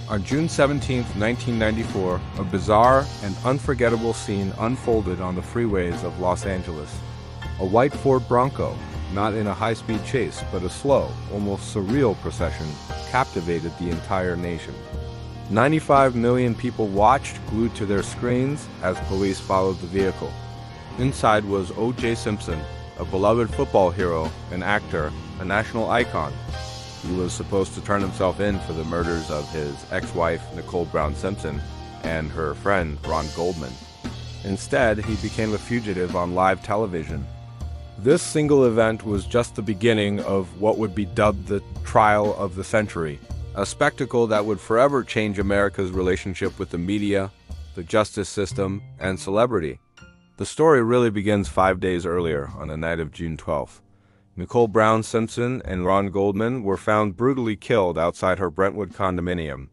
On June 17, 1994, a bizarre and unforgettable scene unfolded on the freeways of Los Angeles. A white Ford Bronco, not in a high-speed chase, but a slow, almost surreal procession, captivated the entire nation. 95 million people watched, glued to their screens, as police followed the vehicle. Inside was O.J. Simpson, a beloved football hero, an actor, a national icon. He was supposed to turn himself in for the murders of his ex-wife, Nicole Brown Simpson, and her friend, Ron Goldman. Instead, he became a fugitive on live television. This single event was just the beginning of what would be dubbed the trial of the century, a spectacle that would forever change America's relationship with the media, the justice system, and celebrity. The story really begins 5 days earlier, on the night of June 12th. Nicole Brown Simpson and Ron Goldman were found brutally killed outside her Brentwood condominium.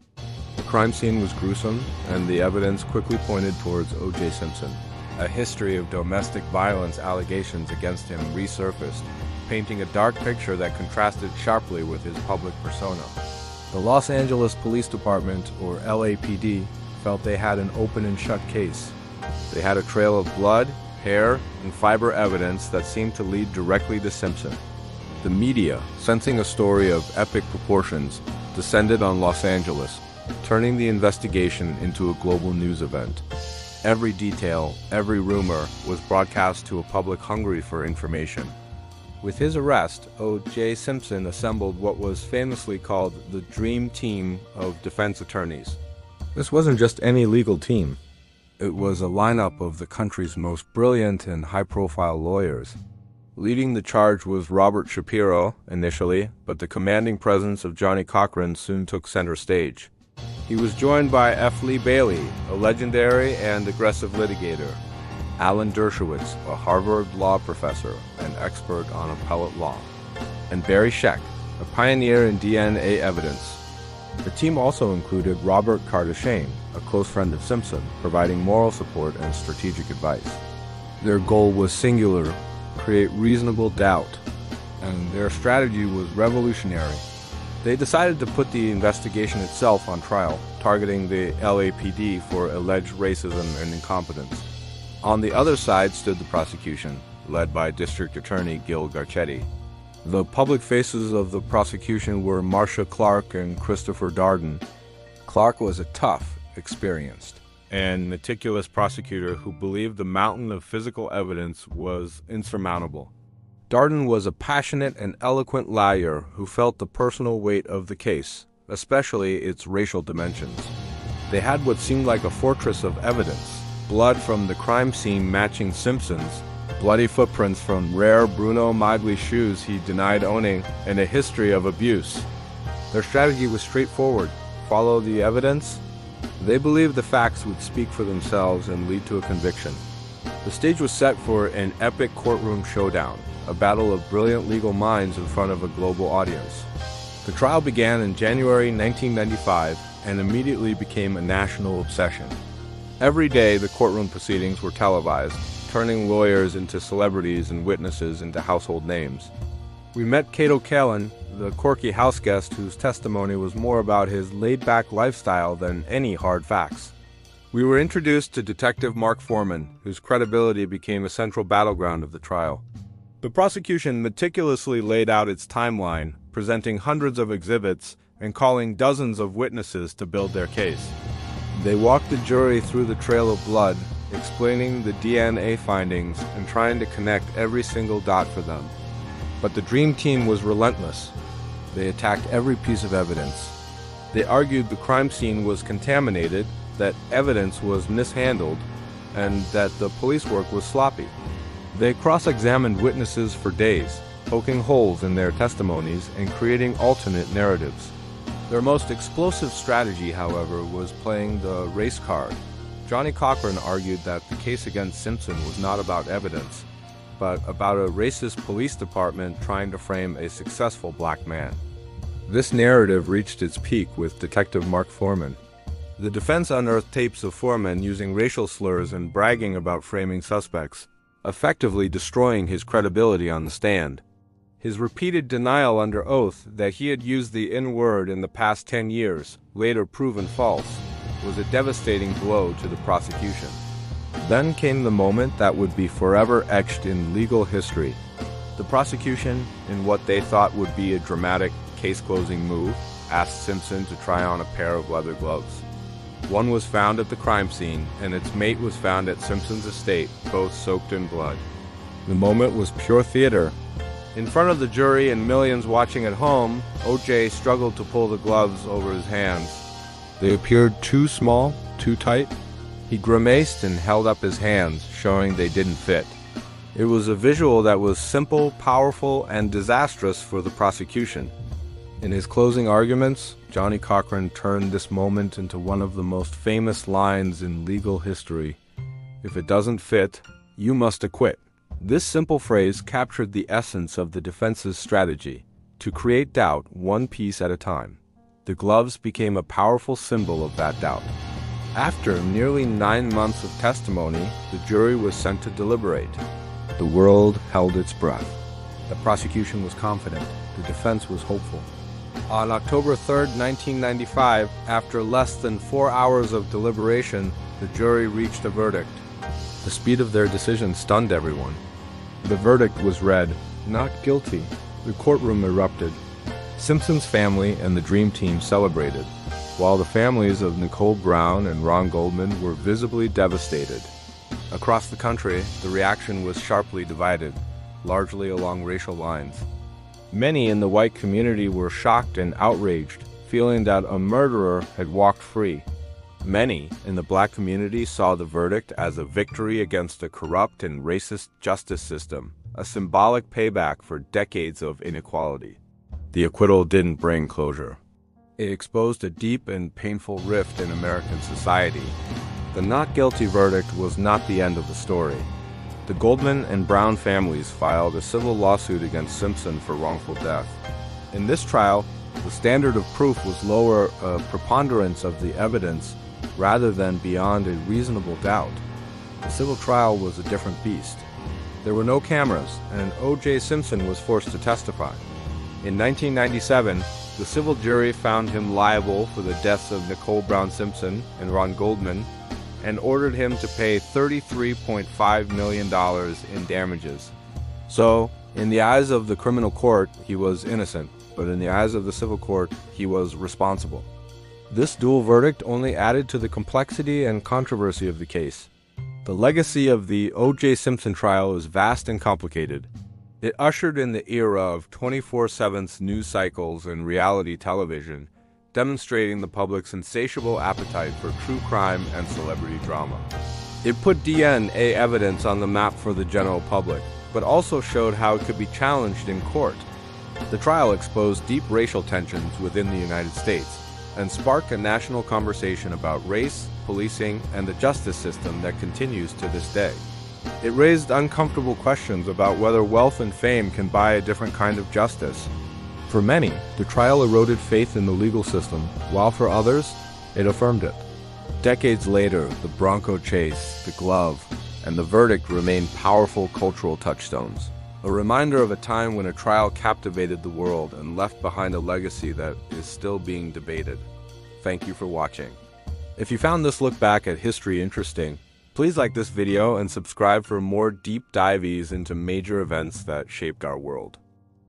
The crime scene was gruesome, and the evidence quickly pointed towards O.J. Simpson. A history of domestic violence allegations against him resurfaced, painting a dark picture that contrasted sharply with his public persona. The Los Angeles Police Department, or LAPD, felt they had an open and shut case. They had a trail of blood, hair, and fiber evidence that seemed to lead directly to Simpson. The media, sensing a story of epic proportions, descended on Los Angeles, turning the investigation into a global news event. Every detail, every rumor was broadcast to a public hungry for information. With his arrest, O.J. Simpson assembled what was famously called the Dream Team of defense attorneys. This wasn't just any legal team. It was a lineup of the country's most brilliant and high-profile lawyers. Leading the charge was Robert Shapiro, initially, but the commanding presence of Johnny Cochran soon took center stage. He was joined by F. Lee Bailey, a legendary and aggressive litigator, Alan Dershowitz, a Harvard law professor and expert on appellate law, and Barry Scheck, a pioneer in DNA evidence. The team also included Robert Kardashian, a close friend of Simpson, providing moral support and strategic advice. Their goal was singular: create reasonable doubt, and their strategy was revolutionary. They decided to put the investigation itself on trial, targeting the LAPD for alleged racism and incompetence. On the other side stood the prosecution, led by District Attorney Gil Garcetti. The public faces of the prosecution were Marcia Clark and Christopher Darden. Clark was a tough, experienced, and meticulous prosecutor who believed the mountain of physical evidence was insurmountable. Darden was a passionate and eloquent lawyer who felt the personal weight of the case, especially its racial dimensions. They had what seemed like a fortress of evidence: blood from the crime scene matching Simpson's, bloody footprints from rare Bruno Magli shoes he denied owning, and a history of abuse. Their strategy was straightforward: follow the evidence. They believed the facts would speak for themselves and lead to a conviction. The stage was set for an epic courtroom showdown, a battle of brilliant legal minds in front of a global audience. The trial began in January 1995 and immediately became a national obsession. Every day, the courtroom proceedings were televised, turning lawyers into celebrities and witnesses into household names. We met Cato Kalin, the quirky houseguest whose testimony was more about his laid-back lifestyle than any hard facts. We were introduced to Detective Mark Foreman, whose credibility became a central battleground of the trial. The prosecution meticulously laid out its timeline, presenting hundreds of exhibits and calling dozens of witnesses to build their case. They walked the jury through the trail of blood, explaining the DNA findings and trying to connect every single dot for them. But the Dream Team was relentless. They attacked every piece of evidence. They argued the crime scene was contaminated, that evidence was mishandled, and that the police work was sloppy. They cross-examined witnesses for days, poking holes in their testimonies and creating alternate narratives. Their most explosive strategy, however, was playing the race card. Johnny Cochran argued that the case against Simpson was not about evidence, but about a racist police department trying to frame a successful black man. This narrative reached its peak with Detective Mark Foreman. The defense unearthed tapes of Foreman using racial slurs and bragging about framing suspects, effectively destroying his credibility on the stand. His repeated denial under oath that he had used the N-word in the past 10 years, later proven false, was a devastating blow to the prosecution. Then came the moment that would be forever etched in legal history. The prosecution, in what they thought would be a dramatic case-closing move, asked Simpson to try on a pair of leather gloves. One was found at the crime scene, and its mate was found at Simpson's estate, both soaked in blood. The moment was pure theater. In front of the jury and millions watching at home, O.J. struggled to pull the gloves over his hands. They appeared too small, too tight. He grimaced and held up his hands, showing they didn't fit. It was a visual that was simple, powerful, and disastrous for the prosecution. In his closing arguments, Johnnie Cochran turned this moment into one of the most famous lines in legal history. "If it doesn't fit, you must acquit." This simple phrase captured the essence of the defense's strategy, to create doubt one piece at a time. The gloves became a powerful symbol of that doubt. After nearly 9 months of testimony, the jury was sent to deliberate. The world held its breath. The prosecution was confident. The defense was hopeful. On October 3, 1995, after less than 4 hours of deliberation, the jury reached a verdict. The speed of their decision stunned everyone. The verdict was read, "Not guilty." The courtroom erupted. Simpson's family and the Dream Team celebrated, while the families of Nicole Brown and Ron Goldman were visibly devastated. Across the country, the reaction was sharply divided, largely along racial lines. Many in the white community were shocked and outraged, feeling that a murderer had walked free. Many in the black community saw the verdict as a victory against a corrupt and racist justice system, a symbolic payback for decades of inequality. The acquittal didn't bring closure. It exposed a deep and painful rift in American society. The not guilty verdict was not the end of the story. The Goldman and Brown families filed a civil lawsuit against Simpson for wrongful death. In this trial, the standard of proof was lower a preponderance of the evidence rather than beyond a reasonable doubt. The civil trial was a different beast. There were no cameras, and O.J. Simpson was forced to testify. In 1997, the civil jury found him liable for the deaths of Nicole Brown Simpson and Ron Goldman and ordered him to pay $33.5 million in damages. So, in the eyes of the criminal court, he was innocent, but in the eyes of the civil court, he was responsible. This dual verdict only added to the complexity and controversy of the case. The legacy of the O.J. Simpson trial is vast and complicated. It ushered in the era of 24/7 news cycles and reality television, demonstrating the public's insatiable appetite for true crime and celebrity drama. It put DNA evidence on the map for the general public, but also showed how it could be challenged in court. The trial exposed deep racial tensions within the United States and sparked a national conversation about race, policing, and the justice system that continues to this day. It raised uncomfortable questions about whether wealth and fame can buy a different kind of justice. For many, the trial eroded faith in the legal system, while for others, it affirmed it. Decades later, the Bronco chase, the glove, and the verdict remain powerful cultural touchstones, a reminder of a time when a trial captivated the world and left behind a legacy that is still being debated. Thank you for watching. If you found this look back at history interesting, please like this video and subscribe for more deep dives into major events that shaped our world.